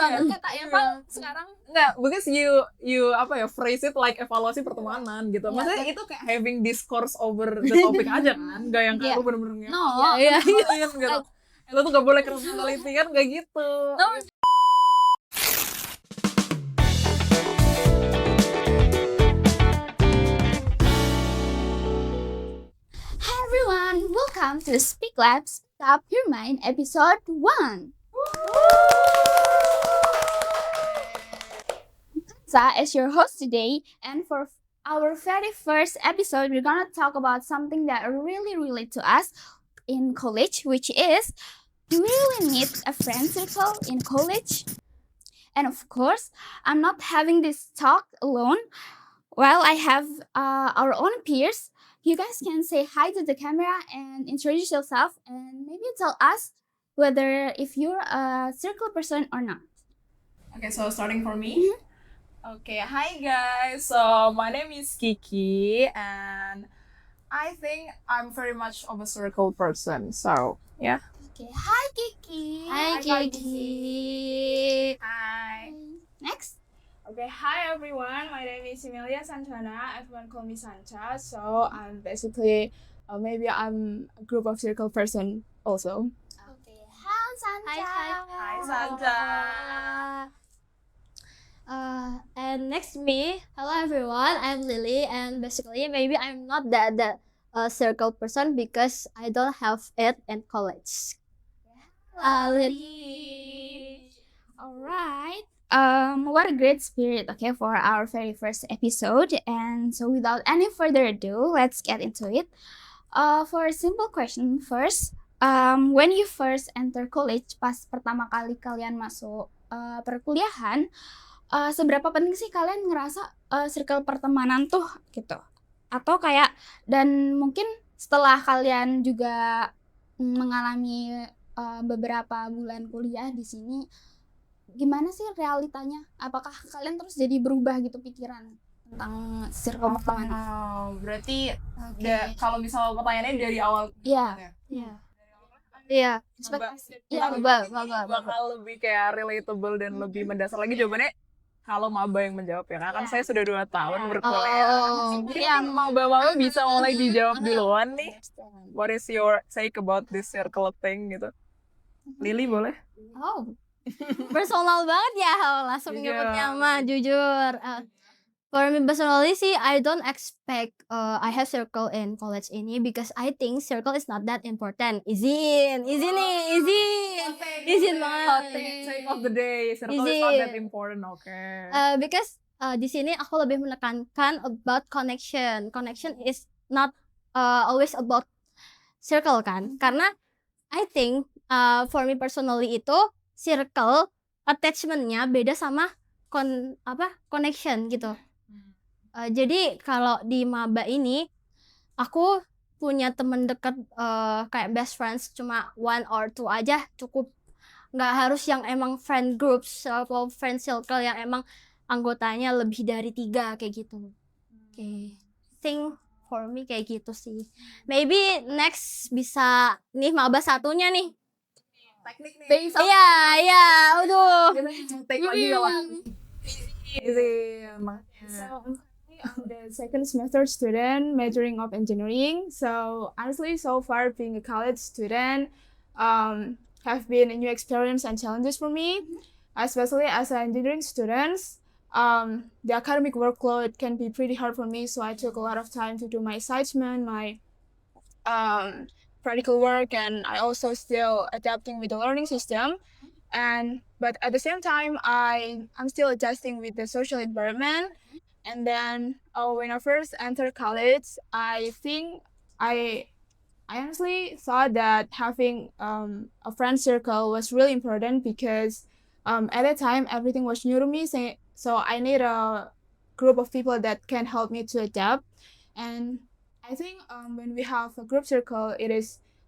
kata Eva sekarang Enggak, because you phrase it like evaluasi pertemanan gitu. Maksudnya itu kayak having discourse over the topic aja kan, nggak yang kayak lu bener-bener gitu. Lu tuh gak boleh personality kan, gak gitu. Hi everyone, welcome to Speak Labs Up Your Mind episode 1. Sa as your host today, and for our very first episode, we're gonna talk about something that really relate to us in college, which is, do we really need a friend circle in college? And of course, I'm not having this talk alone. While I have our own peers, you guys can say hi to the camera and introduce yourself and maybe tell us whether if you're a circle person or not. Okay, so starting for me. Okay, hi guys. So my name is Kiki, and I think I'm very much of a circle person. So yeah. Okay, hi Kiki. Hi Kiki. Hi. Next. Okay, hi everyone. My name is Emilia Santana. Everyone call me Sancha. So I'm basically, maybe I'm a group of circle person also. Okay, hi Sanja. Hi Sanja. And next me, hello everyone, I'm Lily, and basically maybe I'm not that circle person because I don't have it in college. Lily. Alright. What a great spirit, okay, for our very first episode. And so without any further ado, let's get into it. For a simple question first, when you first enter college, pas pertama kali kalian masuk perkuliahan, seberapa penting sih kalian ngerasa circle pertemanan tuh gitu? Atau kayak, dan mungkin setelah kalian juga mengalami beberapa bulan kuliah di sini, gimana sih realitanya? Apakah kalian terus jadi berubah gitu pikiran tentang circle pertemanan? Berarti kalau misal pertanyaannya dari awal. Iya. Iya. Bakal lebih kayak relatable dan lebih mendasar lagi jawabannya kalau maba yang menjawab ya kan saya sudah 2 tahun berkuliah. Jadi yang maba bisa mulai dijawab duluan nih. What is your take about this circle thing gitu? Lily boleh? Oh, personal banget ya, langsung nyebutnya mah jujur. For me personally sih, I don't expect I have circle in college ini because I think circle is not that important. Izin banget. Take of the day, circle is not that important, okay. Because di sini aku lebih menekankan about connection. Connection is not always about circle kan? Karena I think for me personally itu circle attachment-nya beda sama connection gitu. Jadi kalau di maba ini aku punya temen deket kayak best friends cuma 1 or 2 aja cukup, nggak harus yang emang friend groups atau friend circle yang emang anggotanya lebih dari 3 kayak gitu. Okay. Think for me kayak gitu sih. Maybe next bisa nih maba satunya nih. Teknik nih. Iya, aduh. Take lagi lah. Easy. So I'm the second semester student majoring of engineering. So honestly, so far being a college student, have been a new experience and challenges for me, especially as an engineering student. The academic workload can be pretty hard for me, so I took a lot of time to do my assignment, my practical work, and I also still adapting with the learning system. But at the same time, I'm still adjusting with the social environment. And then when I first entered college, I think I honestly thought that having a friend circle was really important because at that time everything was new to me, so I need a group of people that can help me to adapt. And I think when we have a group circle, it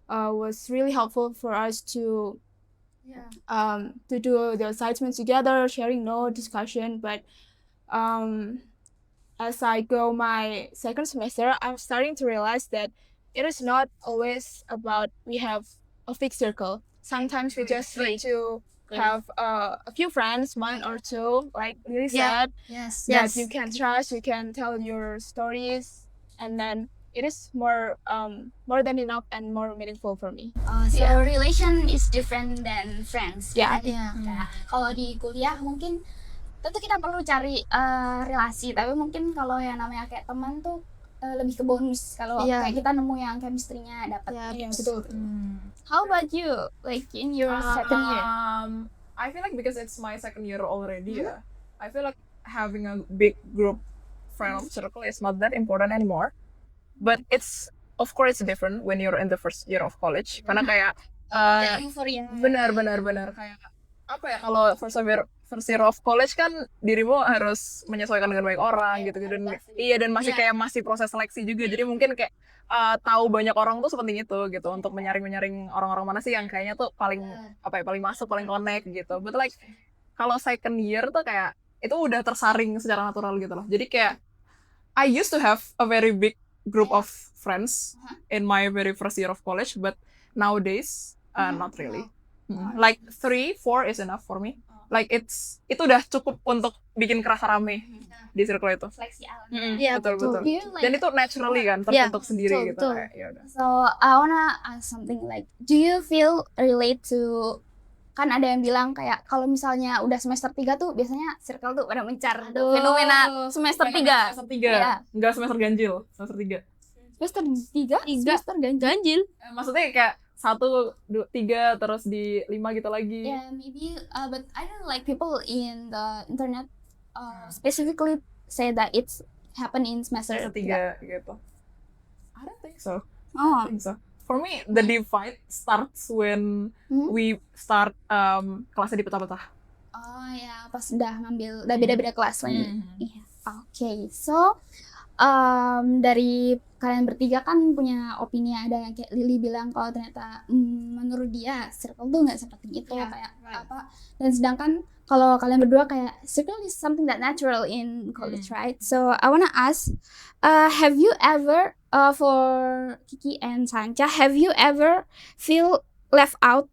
was really helpful for us to do the assignments together, sharing note, discussion. But as I go my second semester, I'm starting to realize that it is not always about we have a fixed circle. Sometimes we just need to have a few friends, one or two, like really Yeah. said, Yes. that you can trust, you can tell your stories, and then it is more than enough and more meaningful for me. So relation is different than friends. Yeah. Kan? Yeah. Nah, kalau di kuliah mungkin tentu kita perlu cari relasi, tapi mungkin kalau yang namanya kayak teman tuh lebih ke bonus kalau Iya. kayak kita nemu yang chemistry-nya dapat. Yeah. Yeah, betul. How about you? Like in your second year? I feel like because it's my second year already, yeah, I feel like having a big group friend circle is not that important anymore. But it's of course different when you're in the first year of college. Karena kayak Euphoria. benar kayak apa ya, kalau first year of college kan dirimu harus menyesuaikan dengan banyak orang gitu dan dan masih kayak masih proses seleksi juga, jadi mungkin kayak tahu banyak orang tuh sepenting itu gitu untuk menyaring orang-orang mana sih yang kayaknya tuh paling paling masuk, paling connect gitu. But like kalau second year tuh kayak itu udah tersaring secara natural gitu loh, jadi kayak I used to have a very big group of friends in my very first year of college, but nowadays not really. Like 3-4 is enough for me. Like itu udah cukup untuk bikin kerasa rame di circle itu. Seleksi alam. Iya, betul. Do you like, Dan itu naturally kan terbentuk sendiri betul, gitu. betul. Kayak, ya udah. so I wanna ask something like, do you feel relate to, kan ada yang bilang kayak kalau misalnya udah semester 3 tuh biasanya circle tuh pada mencar. Aduh. Fenomena semester 3. Semester 3. Iya. Enggak semester ganjil, semester 3. Semester 3? Semester Ganjil. Maksudnya kayak 1, 2, 3 terus di 5 gitu lagi. Yeah, maybe, but I don't like people in the internet specifically say that it's happen in semester Semester 3 gitu. I don't think so. Oh, I think so. For me, the divide starts when we start kelasnya dipecah-pecah. oh ya, pas udah ngambil, udah beda-beda kelas lagi. Iya. Oke, so dari kalian bertiga kan punya opini, ada yang kayak Lily bilang kalau ternyata menurut dia circle tuh nggak seperti itu kayak apa, dan sedangkan kalau kalian berdua kayak circle is something that natural in college, right? So I wanna ask, have you ever for Kiki and Sancha, have you ever feel left out?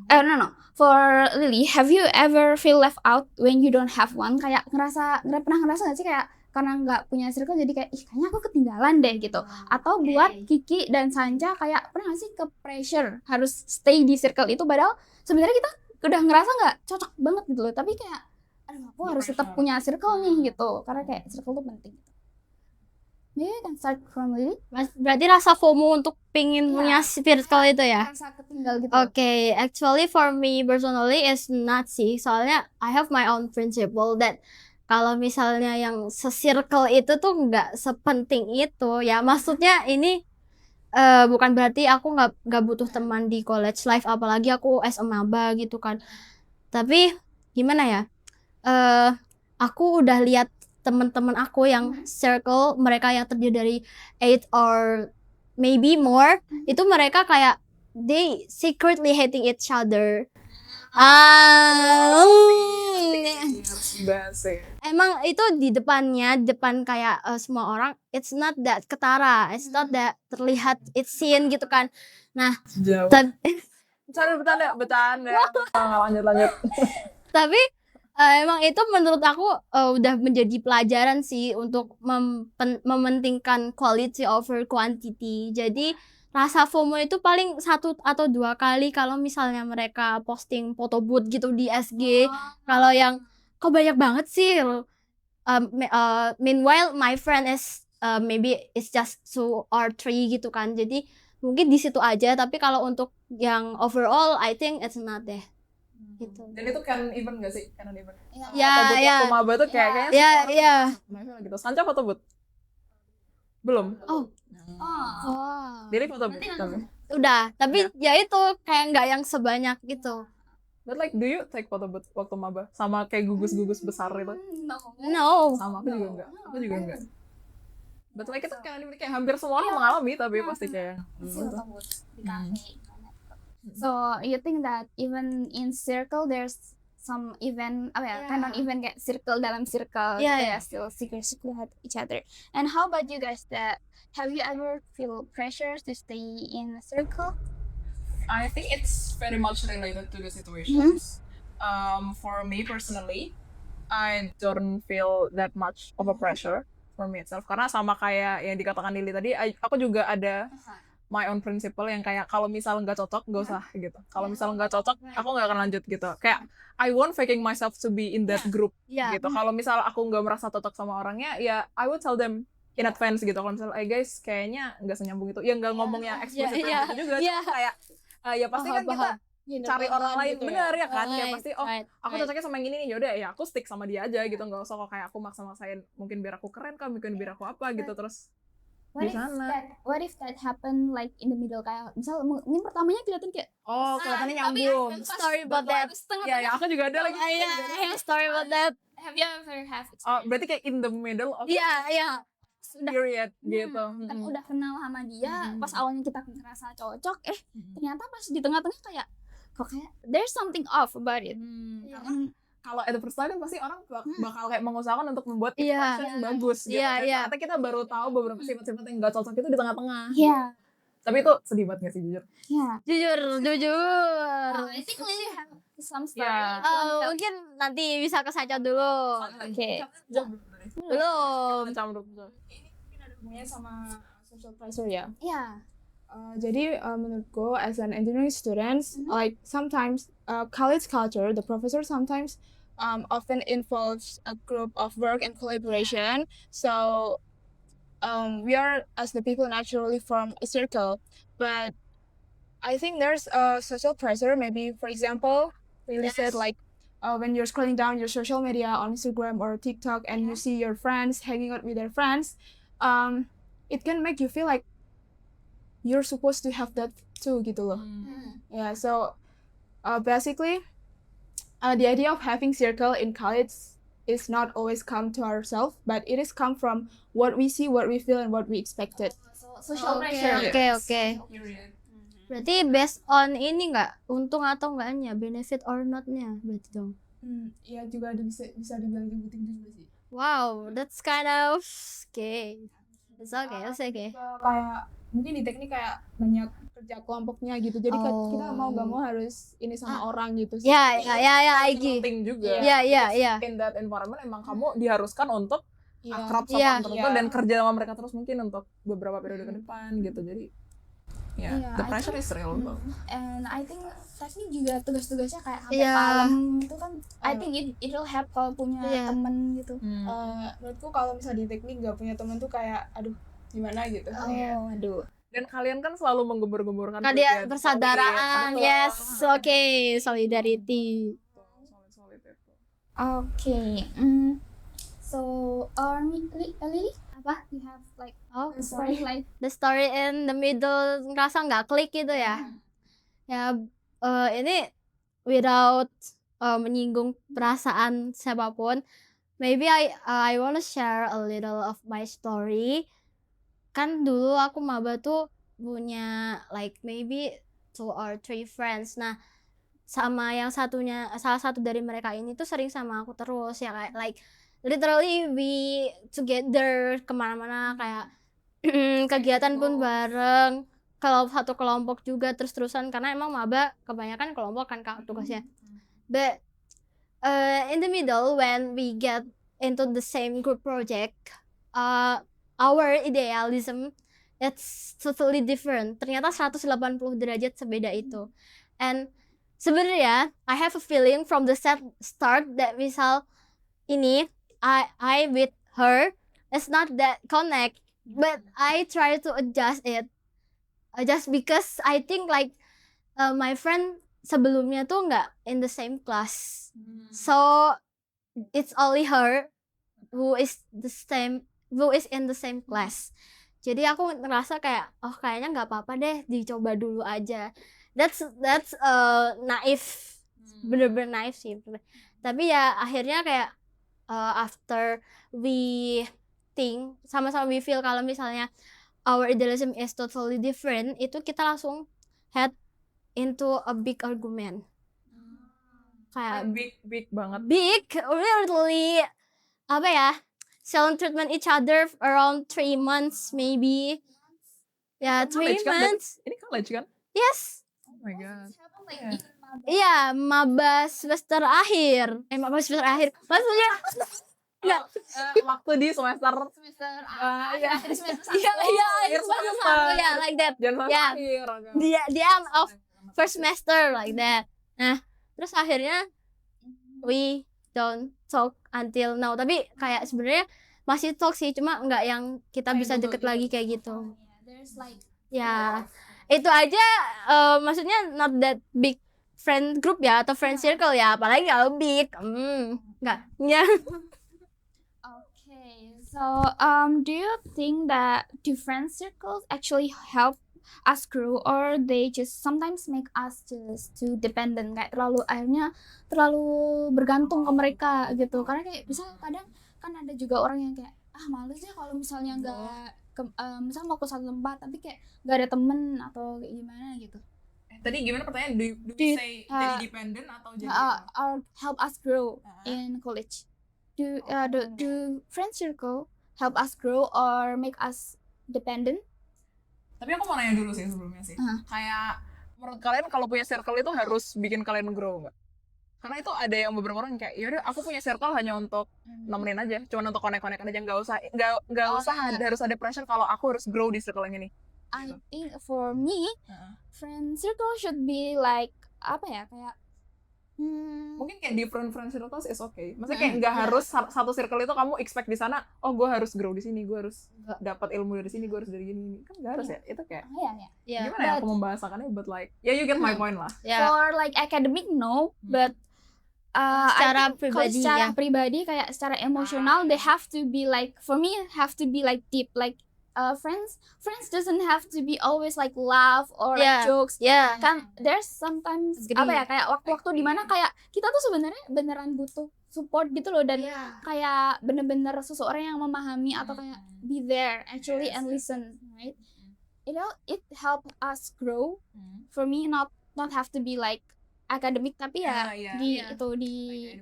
No. For Lily, have you ever feel left out when you don't have one? Kayak pernah ngerasa nggak sih kayak karena nggak punya circle jadi kayak kayaknya aku ketinggalan deh gitu. Atau buat Kiki dan Sancha kayak pernah nggak sih ke pressure harus stay di circle itu padahal sebenarnya kita udah ngerasa nggak cocok banget gitu loh, tapi kayak aduh aku harus tetap punya circle nih gitu karena kayak circle tuh penting. Maybe you can start from Lily. Berarti rasa FOMO untuk pingin punya circle itu ya? Rasa ketinggal gitu. Okay, actually for me personally is not sih. Soalnya I have my own principle that kalau misalnya yang se-circle itu tuh nggak sepenting itu. Ya maksudnya ini bukan berarti aku nggak butuh teman di college life, apalagi aku as a maba gitu kan. Tapi gimana ya? Aku udah lihat teman-teman aku yang circle mereka yang terdiri dari 8 or maybe more, itu mereka kayak they secretly hating each other. Emang itu di depan kayak semua orang, it's not that ketara, it's not that terlihat, it's seen gitu kan. Nah, bercanda. Lanjut. Tapi emang itu menurut aku udah menjadi pelajaran sih untuk mementingkan quality over quantity. Jadi rasa FOMO itu paling 1 atau 2 kali kalau misalnya mereka posting foto booth gitu di SG. Kalau yang kok banyak banget sih. Meanwhile my friend is maybe it's just 2 or 3 gitu kan. Jadi mungkin di situ aja. Tapi kalau untuk yang overall I think it's not deh. Gitu. Dan itu canon event gak sih? Canon event. Ya. Maba tuh kayaknya. Ya. Gitu. Sanca foto booth? Belum. Diri foto booth. Udah, tapi ya itu kayak nggak yang sebanyak gitu. But like, do you take photo booth waktu maba? Sama kayak gugus-gugus besar itu? No. Sama, aku juga enggak. But like itu kayak hampir semua orang mengalami, tapi pasti kayak So you think that even in circle there's some event, canon event kayak circle dalam circle, Yeah. still secretly at each other. And how about you guys? That have you ever feel pressure to stay in a circle? I think it's very much related to the situations. For me personally, I don't feel that much of a pressure for me itself. Karena sama kayak yang dikatakan Lily tadi, aku juga ada my own principle yang kayak kalau misal nggak cocok, nggak usah gitu. Kalau misal nggak cocok, aku nggak akan lanjut gitu. Kayak I won't faking myself to be in that group Yeah. gitu. Kalau misal aku nggak merasa cocok sama orangnya, ya I would tell them in advance gitu. Kalau misal, guys, kayaknya nggak senyambung itu. Ya nggak ngomong yang eksplisit Yeah, gitu juga. yeah. Cuma kayak ya pasti kan kita cari orang lain, gitu benar ya kan? Kayak Right, pasti, right, aku cocoknya sama yang ini nih, yaudah ya aku stick sama dia aja gitu. Nggak usah kok kayak aku maksa-maksain, mungkin biar aku keren kan, mungkin biar aku apa gitu. Terus What di sana. what if that happen like in the middle, kayak misal mungkin pertamanya kelihatan kayak Kelihatannya tapi nyambung. Story about that. Iya, ya aku juga ada lagi. I have story about that. Have you ever have Berarti kayak in the middle of Yeah. sudah period gitu. kan udah kenal sama dia, Mm-mm. pas awalnya kita ngerasa cocok, Mm-mm. ternyata pas di tengah-tengah kayak kok kayak there's something off about it. Karena kalau at the first time kan pasti orang bakal kayak mengusahakan untuk membuat Iya. impression yang bagus gitu. Iya, Dan iya. ternyata kita baru tahu beberapa sifat-sifat yang nggak cocok itu di tengah-tengah. Iya, Tapi itu sedih banget gak sih jujur? iya. Jujur. I think we have some story. Yeah. Mungkin nanti bisa ke Saca dulu. Oke. Belum. Hubungannya sama social pressure ya. Iya. Jadi menurutku as an engineering student, like sometimes college culture, the professor sometimes often involves a group of work and collaboration. So we are as the people naturally form a circle, but I think there's a social pressure. Maybe for example, really said like when you're scrolling down your social media on Instagram or TikTok and you see your friends hanging out with their friends, it can make you feel like you're supposed to have that too gitu loh. Yeah, so basically the idea of having circle in college is not always come to ourselves, but it is come from what we see, what we feel, and what we expected. Social pressure. Oke. Berarti based on ini nggak, untung atau enggaknya, benefit or not-nya berarti dong. Ya juga ada bisa dibilang juga sih. Wow, that's kind of okay. It's okay. Kayak mungkin di teknik kayak banyak kerja kelompoknya gitu, jadi kita mau gak mau harus ini sama orang gitu. Ya, I agree. Penting juga. Ya. In that environment emang kamu diharuskan untuk akrab sama Iya. orang tertentu dan kerja sama mereka terus mungkin untuk beberapa periode ke depan gitu. Jadi Iya, the pressure is real. And I think teknik juga tugas-tugasnya kayak sampai Iya. malam itu kan, I think it will help kalau punya Iya. temen gitu. Menurutku kalau misalnya di teknik gak punya temen tuh kayak aduh gimana gitu. Aduh. Dan kalian kan selalu menggembur-gemburkan Kalian kegiatan persaudaraan, solid. yes, oke, solidarity. Solid itu. Okay. So, Lily, apa? You have like Oh, a story like the story in the middle ngerasa nggak klik gitu ya? Ya, ini without menyinggung perasaan siapapun, maybe I wanna share a little of my story. Kan dulu aku maba tuh punya like maybe 2 or 3 friends. Nah, sama yang satunya, salah satu dari mereka ini tuh sering sama aku terus ya, kayak like literally we together kemana-mana, kayak kegiatan pun bareng, kalau satu kelompok juga terus-terusan, karena emang maba kebanyakan kelompok kan Kak tugasnya. But in the middle when we get into the same group project, our idealism it's totally different. Ternyata 180 derajat sebeda itu. And sebenarnya I have a feeling from the start that misal ini I with her it's not that connect, but I try to adjust it just because I think like my friend sebelumnya tuh nggak in the same class, so it's only her who is in the same class. Jadi aku ngerasa kayak kayaknya nggak apa-apa deh, dicoba dulu aja. That's naif, bener-bener naif sih. Tapi ya akhirnya kayak after we think, sama-sama we feel kalau misalnya our idealism is totally different, itu kita langsung head into a big argument. Kayak Big banget. big, really, apa ya, silent treatment each other around 3 months maybe. Ya, 3 College kan, months. Ini college kan? Yes. Oh my god. happened like Yeah. in Iya, maba semester akhir. Maba semester akhir. Maksudnya enggak. Waktu di semester semester iya. akhir semester Iya, Akhir semester. iya, like that. Jangan Ya. akhir. Dia of first semester like that. Nah, terus akhirnya we don't talk until now. Tapi kayak sebenarnya masih talk sih, cuma nggak yang kita bisa deket lagi kayak gitu. there's like Ya, itu aja maksudnya not that big friend group ya atau friend circle ya, apalagi kalau big. Nggak. Ya. okay, so do you think that different circles actually help us grow, or they just sometimes make us just too dependent, kayak terlalu bergantung ke mereka gitu? Karena kayak bisa kadang kan ada juga orang yang kayak males ya kalau misalnya nggak misal mau ke satu tempat tapi kayak nggak ada temen atau kayak gimana gitu. Tadi gimana pertanyaan? Do we Do- say jadi dependent atau jadi Or help us grow Uh-huh. in college. Do friend circle help us grow or make us dependent? Tapi aku mau nanya dulu sih sebelumnya sih. Kayak menurut kalian kalau punya circle itu harus bikin kalian grow nggak? Karena itu ada yang beberapa orang kayak yaudah aku punya circle hanya untuk nemenin aja, cuma untuk connect aja, nggak usah harus ada pressure kalau aku harus grow di circle yang ini. I think for me, Uh-huh. friend circle should be like apa ya, kayak Mungkin kayak different friend circles is okay. Maksudnya kayak nggak harus satu circle itu kamu expect di sana, oh gue harus grow di sini, gue harus dapat ilmu dari sini, gue harus dari gini. Kan nggak harus ya. Itu kayak Ya. gimana ya aku membahasakannya, but like you get my point lah. Ya. for like academic no, but Secara I think kalau pribadi, secara ya. pribadi kayak secara emosional they have to be like, for me have to be like deep, like friends doesn't have to be always like laugh or Yeah. like jokes. Ya. Kan there's sometimes Agree. apa ya, kayak waktu-waktu dimana kayak kita tuh sebenarnya beneran butuh support gitu loh, dan kayak bener-bener seseorang yang memahami atau kayak be there actually and listen, right? It help us grow. For me not have to be like academic, tapi ya di itu di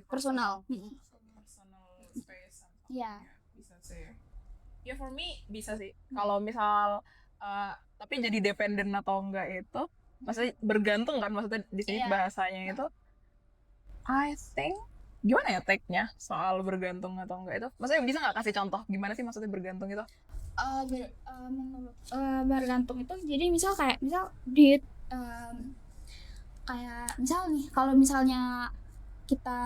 personal. Personal space. Ya. Bisa sih. Ya for me bisa sih. Kalau misal tapi jadi dependent atau enggak itu, maksudnya bergantung kan, maksudnya di sini bahasanya itu. I think gimana ya take-nya soal bergantung atau enggak itu? Maksudnya bisa nggak kasih contoh gimana sih maksudnya bergantung itu? Menurut bergantung itu jadi misal di kayak misal nih, kalau misalnya kita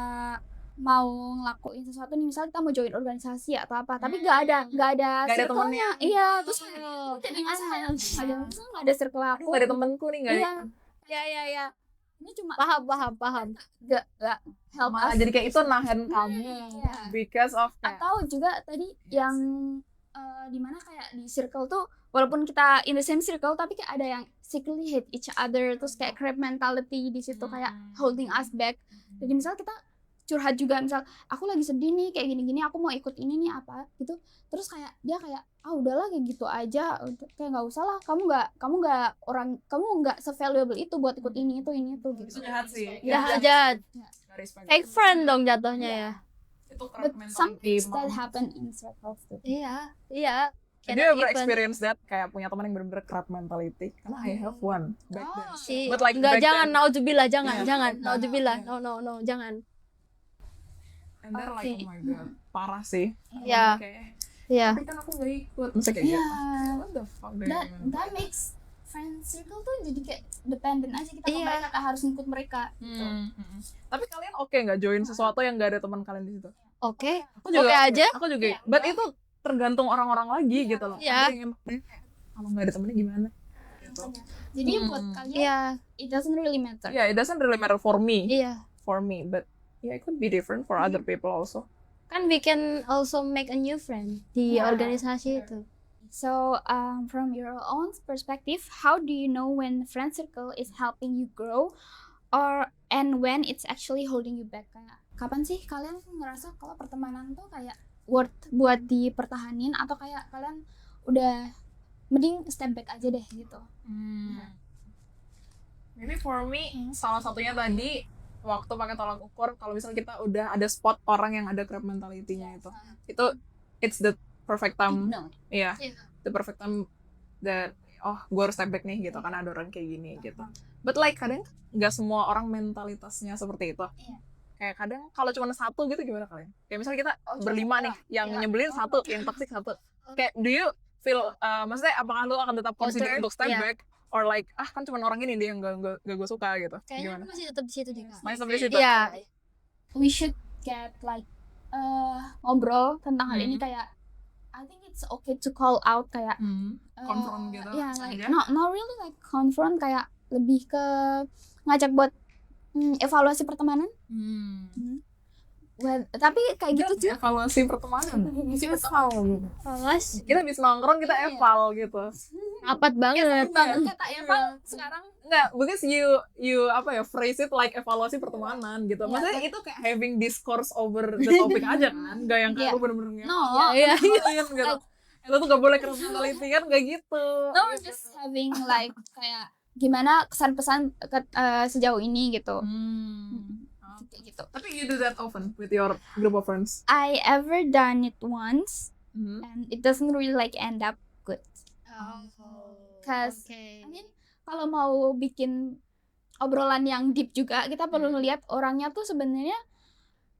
mau ngelakuin sesuatu nih, misal kita mau join organisasi atau apa, tapi nggak ada ada circle-nya. temennya. Iya, terus jadi masalah nggak ada circle aku. Nggak ada temenku nih, nggak ada. Iya. Ya. Ini cuma Paham. nggak help Malah us. jadi kayak itu nahan kamu Iya. because of kayak Atau juga tadi yang dimana kayak di circle tuh walaupun kita in the same circle tapi kayak ada yang secretly hate each other, terus kayak crab mentality di situ kayak holding us back. Jadi misal kita curhat juga, misal aku lagi sedih nih kayak gini-gini, aku mau ikut ini nih apa gitu, terus kayak dia kayak udahlah kayak gitu aja, kayak nggak usah lah, kamu nggak se-valuable itu buat ikut ini itu gitu. itu jahat sih. Jahat. Nggak respect. Fake friend dong jatuhnya ya. Itu But crap some mentality. things that happen in circles too. Iya. Have you ever experience that, kayak punya teman yang bener-bener crap mentality? Karena I have one back then. Si, But like enggak, back jangan, then- naudzubillah, jangan, Yeah. jangan, Yeah. naudzubillah, Yeah. no, jangan. And they're like, oh my god, parah sih. Ya, Kayak, ya. tapi kan aku gak ikut. Maksudnya kayak gitu. Yeah. What the fuck do you that mean? that makes friend circle tuh jadi kayak dependent aja kita ke Iya. mereka, kayak harus ngikut mereka gitu. Tapi kalian oke nggak join sesuatu yang nggak ada teman kalian di situ? Oke, Aku juga oke aja. Aku juga. But itu tergantung orang-orang lagi gitu loh. Iya. Ada yang emang kalau nggak ada temennya gimana? Gitu. Jadi buat kalian Iya, it doesn't really matter. Yeah, it doesn't really matter for me. iya. But yeah, it could be different for other people also. Kan we can also make a new friend di Yeah. organisasi itu. So from your own perspective, how do you know when friend circle is helping you grow, and when it's actually holding you back? Kayak kapan sih kalian ngerasa kalau pertemanan tuh kayak worth buat dipertahanin, atau kayak kalian udah mending step back aja deh gitu? Maybe for me, salah satunya tadi waktu pakai tolak ukur, kalau misalnya kita udah ada spot orang yang ada crab mentality-nya itu it's the perfect time. No. Yeah, Yeah. the perfect time that oh gue harus step back nih gitu karena ada orang kayak gini gitu. But like kadang nggak semua orang mentalitasnya seperti itu. Iya. Kayak kadang kalau cuma satu gitu gimana kalian? Kayak misalnya kita berlima nih, yang nyebelin satu, yang toxic satu. Kayak do you feel, maksudnya apakah lu akan tetap consider Filter, untuk step iya. back, or like kan cuma orang ini dia yang gak gue suka gitu? Kayaknya Gimana? masih tetap di situ deh Kak. Masih sampai di situ? Iya. We should get like ngobrol tentang hal ini, Hmm. kayak I think it's okay to call out, kayak Confront gitu ya like aja? not really like confront, kayak lebih ke ngajak buat evaluasi pertemanan. Tapi kayak gitu sih. Evaluasi pertemanan. Awas, Kita habis nongkrong kita eval gitu. rapat banget. Kata Eva sekarang Enggak, because you apa ya, phrase it like evaluasi pertemanan gitu. Maksudnya itu kayak having discourse over the topic aja kan, gak yang kayak Iya. lu bener-bener no, Iya. ngelakuin gitu. Itu tuh gak boleh kriminality kan, gak gitu. no, just having like kayak gimana kesan pesan sejauh ini gitu. Kayak gitu. Tapi you do that often with your group of friends? I ever done it once and it doesn't really like end up good. Cause I mean, kalau mau bikin obrolan yang deep juga, kita perlu ngelihat orangnya tuh sebenarnya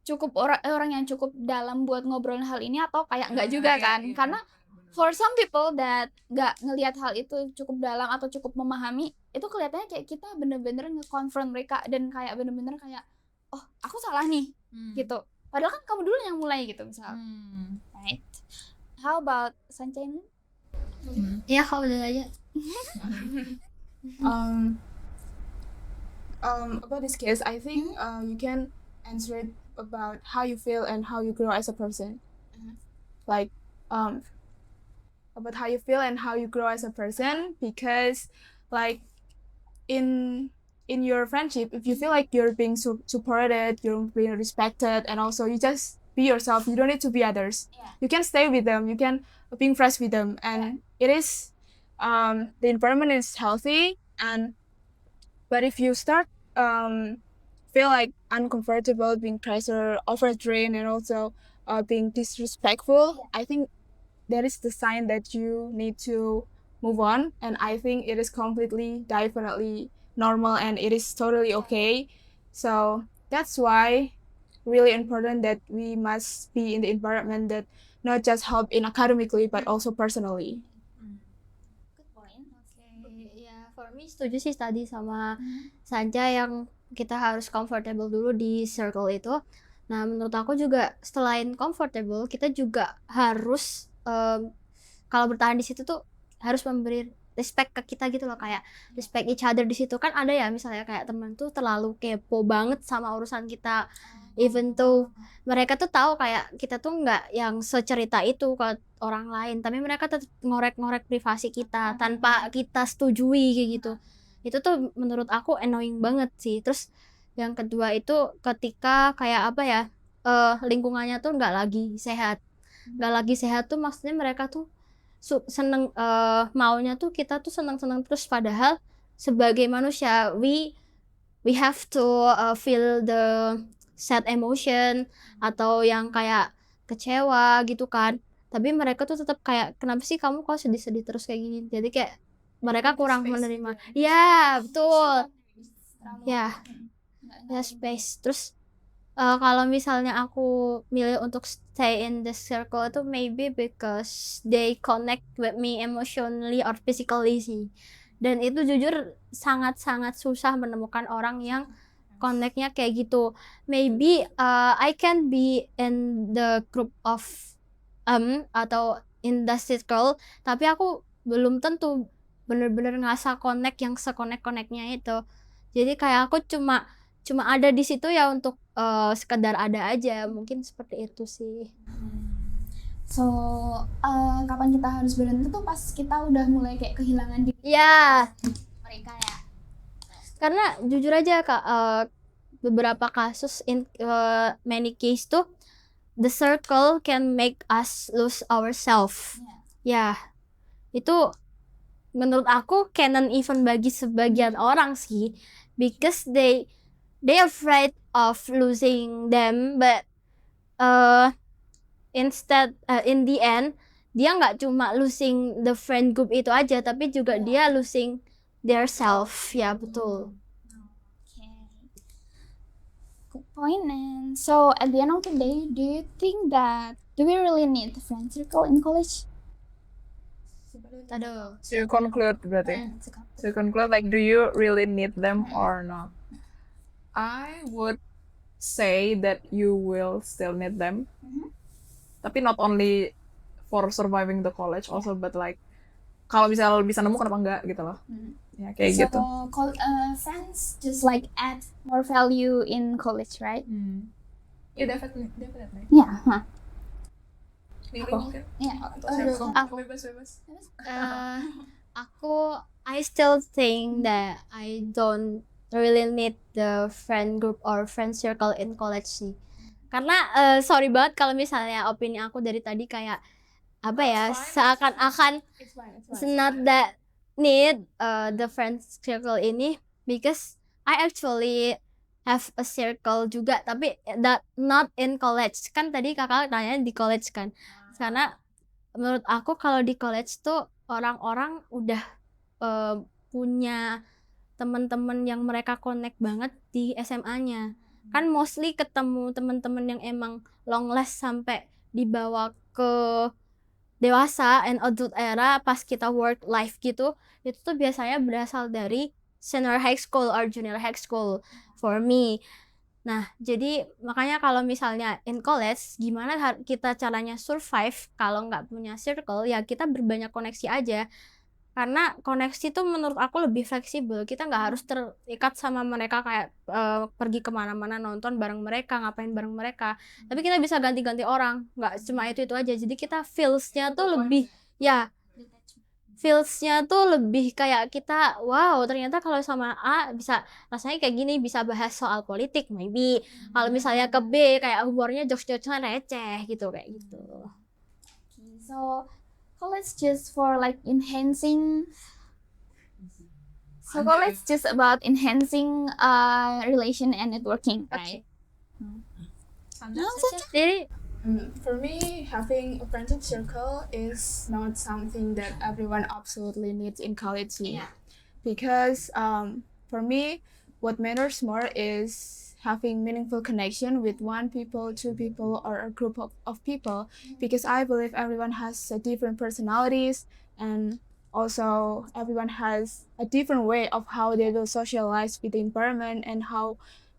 cukup orang yang cukup dalam buat ngobrolin hal ini atau kayak enggak juga kan. Karena for some people that nggak ngelihat hal itu cukup dalam atau cukup memahami, itu kelihatannya kayak kita bener-bener nge-confront mereka dan kayak bener-bener kayak, oh aku salah nih gitu. Padahal kan kamu dulu yang mulai gitu misal. Right? How about Sanchen? Iya Kak, udah aja. About this case, I think you can answer it about how you feel and how you grow as a person. Like about how you feel and how you grow as a person, because like in your friendship, if you feel like you're being supported, you're being respected, and also you just be yourself, you don't need to be others. You can stay with them, you can being friends with them, and it is the environment is healthy. And but if you start feel like uncomfortable, being pressure, overdrained, and also being disrespectful, I think that is the sign that you need to move on. And I think it is completely, definitely normal, and it is totally okay. So that's why really important that we must be in the environment that not just help in academically but also personally. Good point. Ya, for me setuju sih tadi sama Sanja yang kita harus comfortable dulu di circle itu. Nah, menurut aku juga selain comfortable, kita juga harus kalau bertahan di situ tuh harus memberi respect ke kita gitu loh, kayak respect each other di situ. Kan ada ya misalnya kayak teman tuh terlalu kepo banget sama urusan kita, even though mereka tuh tahu kayak kita tuh nggak yang secerita itu ke orang lain, tapi mereka tetap ngorek-ngorek privasi kita tanpa kita setujui kayak gitu. Itu tuh menurut aku annoying banget sih. Terus yang kedua itu ketika kayak apa ya, lingkungannya tuh nggak lagi sehat tuh maksudnya mereka tuh seneng, maunya tuh kita tuh seneng-seneng terus, padahal sebagai manusia we have to feel the sad emotion atau yang kayak kecewa gitu kan. Tapi mereka tuh tetap kayak, kenapa sih kamu kok sedih-sedih terus kayak gini. Jadi kayak mereka kurang menerima. Ya betul ya space. Terus kalau misalnya aku milih untuk stay in the circle itu maybe because they connect with me emotionally or physically sih. Dan itu jujur sangat-sangat susah menemukan orang yang connect-nya kayak gitu. Maybe I can be in the group of atau in the circle, tapi aku belum tentu bener-bener ngerasa connect yang se-connect-connectnya itu. Jadi kayak aku cuma ada di situ ya untuk sekedar ada aja, mungkin seperti itu sih. So kapan kita harus berhenti tuh pas kita udah mulai kayak kehilangan diri Ya, mereka ya. karena jujur aja Kak, beberapa kasus in many case tuh the circle can make us lose ourselves. Ya, itu menurut aku canon even bagi sebagian orang sih, because they afraid of losing them, but instead in the end dia nggak cuma losing the friend group itu aja, tapi juga dia losing their self. Ya betul. Okay. Good point. And so at the end of the day, do you think that do we really need a friend circle in college? Aduh. To conclude berarti. To conclude, like, do you really need them or not? I would say that you will still need them. Tapi not only for surviving the college also, but like kalau misal bisa nemu kenapa enggak gitu loh. Ya kayak gitu. Friends just like add more value in college, right? Yeah, definitely. Yeah. Aku bebas. I still think that I don't really need the friend group or friend circle in college sih. Karena sorry banget kalau misalnya opini aku dari tadi kayak apa ya, seakan-akan It's fine. not that need the friend circle ini, because I actually have a circle juga, tapi that not in college. Kan tadi kakak tanya di college kan, karena menurut aku kalau di college tuh orang-orang udah punya teman-teman yang mereka connect banget di SMA-nya. Kan mostly ketemu teman-teman yang emang long last sampai dibawa ke dewasa and adult era pas kita work life gitu, itu tuh biasanya berasal dari senior high school or junior high school for me. Nah, jadi makanya kalau misalnya in college, gimana kita caranya survive kalau nggak punya circle, ya kita berbanyak koneksi aja. Karena koneksi tuh menurut aku lebih fleksibel. Kita nggak harus terikat sama mereka kayak pergi kemana-mana nonton bareng mereka, ngapain bareng mereka. Tapi kita bisa ganti-ganti orang, nggak cuma itu aja. Jadi kita feels-nya tuh lebih, ya feels-nya tuh lebih kayak kita, wow ternyata kalau sama A bisa rasanya kayak gini, bisa bahas soal politik maybe. Kalau misalnya ke B kayak humornya jokes-jokesnya receh gitu, kayak gitu. Okay, so college just for like enhancing. So college just about enhancing relation and networking, right? Jadi For me, having a friendship circle is not something that everyone absolutely needs in college. Because for me, what matters more is having meaningful connection with one people, two people, or a group of people. Because I believe everyone has a different personalities, and also everyone has a different way of how they will socialize with the environment, and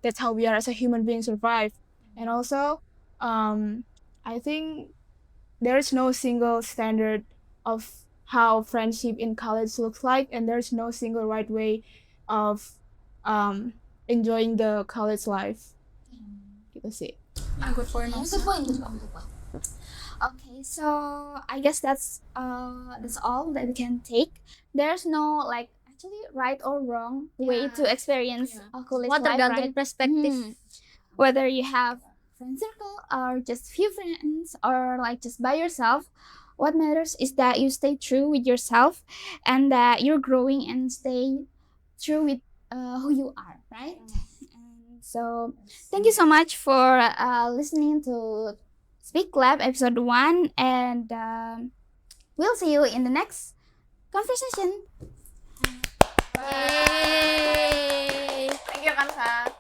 that's how we are as a human being survive. And also, I think there's no single standard of how friendship in college looks like, and there's no single right way of enjoying the college life. Gitu sih. Good point. Good point. Okay, so I guess that's all that we can take. There's no like actually right or wrong way to experience a college semua life, tergantung right? perspektif. Whether you have friend circle or just few friends or like just by yourself, what matters is that you stay true with yourself and that you're growing and stay true with who you are, right? And so thank you so much for listening to Speak Lab episode 1, and we'll see you in the next conversation. Yeay. Thank you, Kansa.